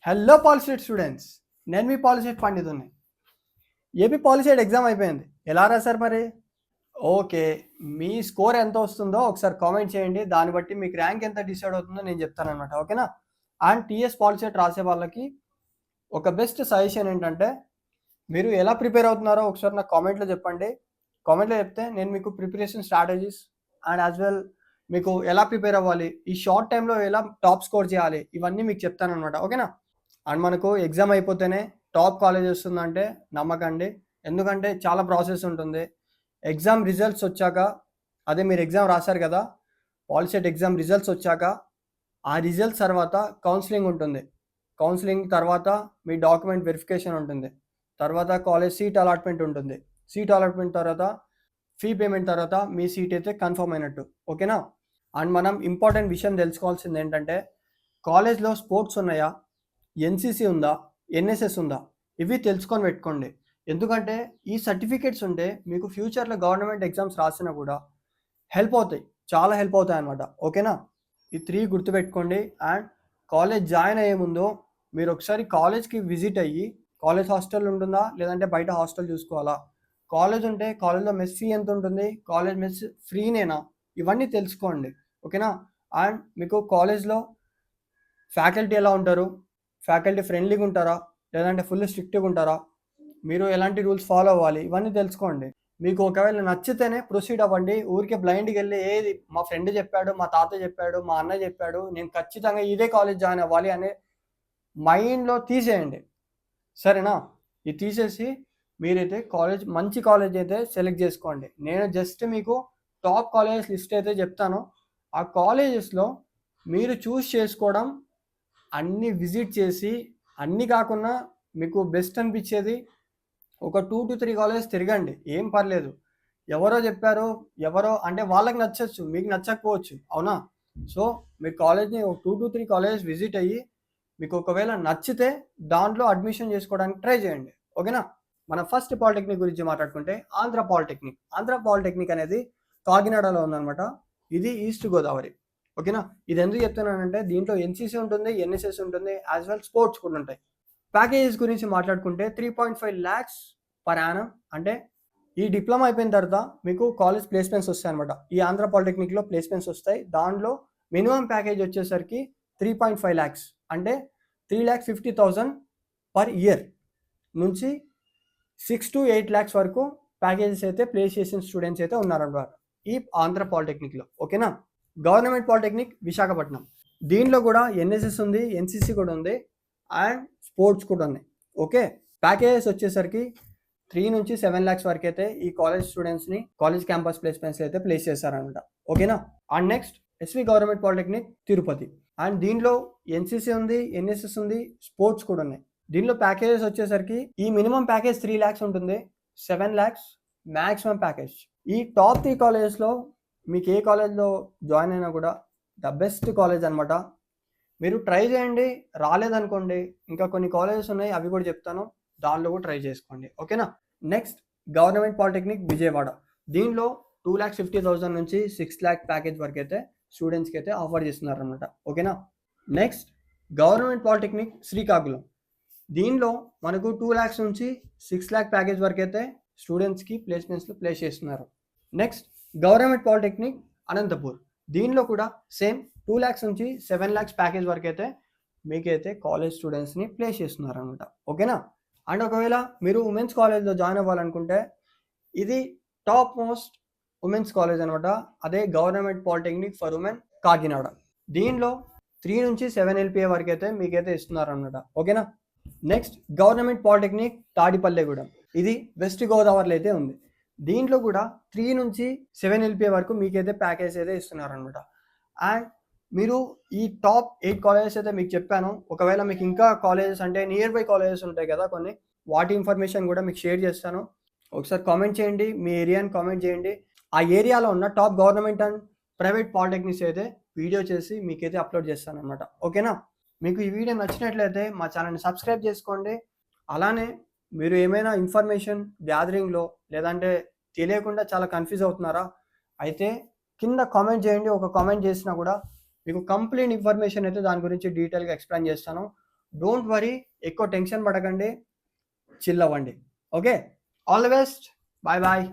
Hello POLYCET students, నేను మీ POLYCET పండితుని. AP POLYCET exam అయిపోయింది. ఎలా రాశారు మరి? ఓకే, మీ స్కోర్ ఎంత వస్తుందో ఒకసారి కామెంట్ చేయండి. దాన్ని బట్టి మీకు ర్యాంక్ ఎంత డిసైడ్ అవుతుందో నేను చెప్తాను అనమాట. ఓకేనా? అండ్ టీఎస్ పాలిసెట్ రాసే వాళ్ళకి ఒక బెస్ట్ సజెషన్ ఏంటంటే, మీరు ఎలా ప్రిపేర్ అవుతున్నారో ఒకసారి నాకు కామెంట్లో చెప్పండి. కామెంట్లో చెప్తే నేను మీకు preparation strategies and as well మీకు ఎలా ప్రిపేర్ అవ్వాలి, ఈ షార్ట్ టైంలో ఎలా టాప్ స్కోర్ చేయాలి, ఇవన్నీ మీకు చెప్తాను అనమాట. ఓకేనా? అండ్ మనకు ఎగ్జామ్ అయిపోతేనే టాప్ కాలేజ్ వస్తుందంటే నమ్మకండి. ఎందుకంటే చాలా ప్రాసెస్ ఉంటుంది. ఎగ్జామ్ రిజల్ట్స్ వచ్చాక, అదే మీరు ఎగ్జామ్ రాశారు కదా, పాలిసెట్ ఎగ్జామ్ రిజల్ట్స్ వచ్చాక ఆ రిజల్ట్స్ తర్వాత కౌన్సిలింగ్ ఉంటుంది. కౌన్సిలింగ్ తర్వాత మీ డాక్యుమెంట్ వెరిఫికేషన్ ఉంటుంది. తర్వాత కాలేజ్ సీట్ అలాట్మెంట్ ఉంటుంది. సీట్ అలాట్మెంట్ తర్వాత ఫీ పేమెంట్ తర్వాత మీ సీట్ అయితే కన్ఫర్మ్ అయినట్టు. ఓకేనా? అండ్ మనం ఇంపార్టెంట్ విషయం తెలుసుకోవాల్సింది ఏంటంటే, కాలేజ్లో స్పోర్ట్స్ ఉన్నాయా, ఎన్సీసీ ఉందా, ఎన్ఎస్ఎస్ ఉందా, ఇవి తెలుసుకొని పెట్టుకోండి. ఎందుకంటే ఈ సర్టిఫికేట్స్ ఉంటే మీకు ఫ్యూచర్లో గవర్నమెంట్ ఎగ్జామ్స్ రాసినా కూడా హెల్ప్ అవుతాయి, చాలా హెల్ప్ అవుతాయి అన్నమాట. ఓకేనా? ఈ 3 గుర్తుపెట్టుకోండి. అండ్ కాలేజ్ జాయిన్ అయ్యే ముందు మీరు ఒకసారి కాలేజ్కి విజిట్ అయ్యి, కాలేజ్ హాస్టల్ ఉంటుందా లేదంటే బయట హాస్టల్ చూసుకోవాలా, కాలేజ్ ఉంటే కాలేజ్లో మెస్ ఫీ ఎంత ఉంటుంది, కాలేజ్ మెస్ ఫ్రీనేనా, ఇవన్నీ తెలుసుకోండి. ఓకేనా? అండ్ మీకు కాలేజ్లో ఫ్యాకల్టీ ఎలా ఉంటారు, ఫ్యాకల్టీ ఫ్రెండ్లీగా ఉంటారా లేదంటే ఫుల్ స్ట్రిక్ట్గా ఉంటారా, మీరు ఎలాంటి రూల్స్ ఫాలో అవ్వాలి, ఇవన్నీ తెలుసుకోండి. మీకు ఒకవేళ నచ్చితేనే ప్రొసీడ్ అవ్వండి. ఊరికే బ్లైండ్కి వెళ్ళి ఏది మా ఫ్రెండ్ చెప్పాడు, మా తాత చెప్పాడు, మా అన్న చెప్పాడు, నేను ఖచ్చితంగా ఇదే కాలేజ్ జాయిన్ అవ్వాలి అనే మైండ్లో తీసేయండి. సరేనా? ఇది తీసేసి మీరైతే కాలేజ్, మంచి కాలేజ్ అయితే సెలెక్ట్ చేసుకోండి. నేను జస్ట్ మీకు టాప్ కాలేజెస్ లిస్ట్ అయితే చెప్తాను. ఆ కాలేజెస్లో మీరు చూస్ చేసుకోవడం, అన్నీ విజిట్ చేసి, అన్నీ కాకుండా మీకు బెస్ట్ అనిపించేది ఒక 2 to 3 కాలేజెస్ తిరగండి. ఏం పర్లేదు. ఎవరో చెప్పారు, ఎవరో అంటే వాళ్ళకి నచ్చచ్చు, మీకు నచ్చకపోవచ్చు. అవునా? సో మీ కాలేజ్ని ఒక 2 to 3 కాలేజెస్ విజిట్ అయ్యి మీకు ఒకవేళ నచ్చితే దాంట్లో అడ్మిషన్ చేసుకోవడానికి ట్రై చేయండి. ఓకేనా? మన ఫస్ట్ పాలిటెక్నిక్ గురించి మాట్లాడుకుంటే ఆంధ్ర పాలిటెక్నిక్. ఆంధ్ర పాలిటెక్నిక్ అనేది కాకినాడలో ఉందన్నమాట. ఇది ఈస్ట్ గోదావరి. ఓకేనా? ఇది ఎందుకు చెప్తున్నానంటే, దీంట్లో ఎన్సీసీ ఉంటుంది, ఎన్ఎస్ఎస్ ఉంటుంది, యాజ్ వెల్ స్పోర్ట్స్ కూడా ఉంటాయి. ప్యాకేజెస్ గురించి మాట్లాడుకుంటే 3.5 lakhs పర్ యానం. అంటే ఈ డిప్లొమా అయిపోయిన తర్వాత మీకు కాలేజ్ ప్లేస్మెంట్స్ వస్తాయి అనమాట. ఈ ఆంధ్ర పాలిటెక్నిక్లో ప్లేస్మెంట్స్ వస్తాయి. దానిలో మినిమం ప్యాకేజ్ వచ్చేసరికి 3.5 lakhs, అంటే 3,50,000 పర్ ఇయర్ నుంచి 6 to 8 lakhs వరకు ప్యాకేజెస్ అయితే ప్లేస్ చేసిన స్టూడెంట్స్ అయితే ఉన్నారన్నమాట ఈ ఆంధ్ర పాలిటెక్నిక్లో. ఓకేనా? Government polytechnic Visakhapatnam. దీనిలో కూడా ఎన్ఎస్ఎస్ ఉంది, ఎన్సీసీ కూడా ఉంది, అండ్ స్పోర్ట్స్ కూడా ఉన్నాయి. ఓకే? ప్యాకేజెస్ వచ్చేసరికి 3 నుంచి 7 lakhs వరకు అయితే ఈ కాలేజ్ స్టూడెంట్స్ని కాలేజ్ క్యాంపస్ ప్లేస్మెంట్స్ అయితే ప్లేస్ చేస్తారనమాట. ఓకేనా? And next SV government polytechnic Tirupati. And దీనిలో ఎన్సీసీ ఉంది, ఎన్ఎస్ఎస్ ఉంది, స్పోర్ట్స్ కూడా ఉన్నాయి. దీనిలో ప్యాకేజెస్ వచ్చేసరికి ఈ మినిమం ప్యాకేజ్ 3 lakhs ఉంటుంది, 7 lakhs మ్యాక్సిమం ప్యాకేజ్. ఈ టాప్ 3 కాలేజెస్లో మీకు ఏ కాలేజ్లో జాయిన్ అయినా కూడా ద బెస్ట్ కాలేజ్ అనమాట. మీరు ట్రై చేయండి. రాలేదనుకోండి, ఇంకా కొన్ని కాలేజెస్ ఉన్నాయి, అవి కూడా చెప్తాను, దానిలో కూడా ట్రై చేసుకోండి. ఓకేనా? Next government polytechnic Vijayawada. దీనిలో 2,50,000 నుంచి 6 lakh ప్యాకేజ్ వరకు అయితే స్టూడెంట్స్కి అయితే ఆఫర్ చేస్తున్నారు అనమాట. ఓకేనా? Next government polytechnic Srikakulam. దీనిలో మనకు 2 lakhs నుంచి 6 lakh ప్యాకేజ్ వరకు అయితే స్టూడెంట్స్కి ప్లేస్మెంట్స్లో ప్లేస్ చేస్తున్నారు. Next government polytechnic Anantapur. దీనిలో కూడా సేమ్ 2 lakhs నుంచి 7 lakhs ప్యాకేజ్ వరకు అయితే మీకైతే కాలేజ్ స్టూడెంట్స్ని ప్లేస్ చేస్తున్నారు అనమాట. ఓకేనా? అండ్ ఒకవేళ మీరు ఉమెన్స్ కాలేజ్లో జాయిన్ అవ్వాలనుకుంటే ఇది టాప్ మోస్ట్ ఉమెన్స్ కాలేజ్ అనమాట. అదే government polytechnic for women Kakinada. దీనిలో 3 నుంచి 7 LPA వరకు అయితే మీకైతే ఇస్తున్నారు అనమాట. ఓకేనా? Next government polytechnic Tadepalligudem. ఇది వెస్ట్ గోదావరిలో అయితే ఉంది. దీంట్లో కూడా 3 నుంచి 7 LPA వరకు మీకైతే ప్యాకేజ్ అయితే ఇస్తున్నారు అనమాట. అండ్ మీరు ఈ టాప్ 8 కాలేజెస్ అయితే మీకు చెప్పాను. ఒకవేళ మీకు ఇంకా కాలేజెస్ అంటే నియర్ బై కాలేజెస్ ఉంటాయి కదా కొన్ని, వాటి ఇన్ఫర్మేషన్ కూడా మీకు షేర్ చేస్తాను. ఒకసారి కామెంట్ చేయండి, మీ ఏరియాని కామెంట్ చేయండి. ఆ ఏరియాలో ఉన్న top government and private polytechnics అయితే వీడియో చేసి మీకైతే అప్లోడ్ చేస్తాను అనమాట. ఓకేనా? మీకు ఈ వీడియో నచ్చినట్లయితే మా ఛానల్ని సబ్స్క్రైబ్ చేసుకోండి. అలానే మీరు ఏమైనా ఇన్ఫర్మేషన్ గ్యాదరింగ్లో లేదంటే తెలియకుండా చాలా కన్ఫ్యూజ్ అవుతున్నారా అయితే కింద కామెంట్ చేయండి. ఒక కామెంట్ చేసినా కూడా మీకు కంప్లీట్ ఇన్ఫర్మేషన్ అయితే దాని గురించి డీటెయిల్గా ఎక్స్ప్లెయిన్ చేస్తాను. డోంట్ వరీ, ఎక్కువ టెన్షన్ పడకండి, చిల్ అవ్వండి. Okay, all the best, bye bye.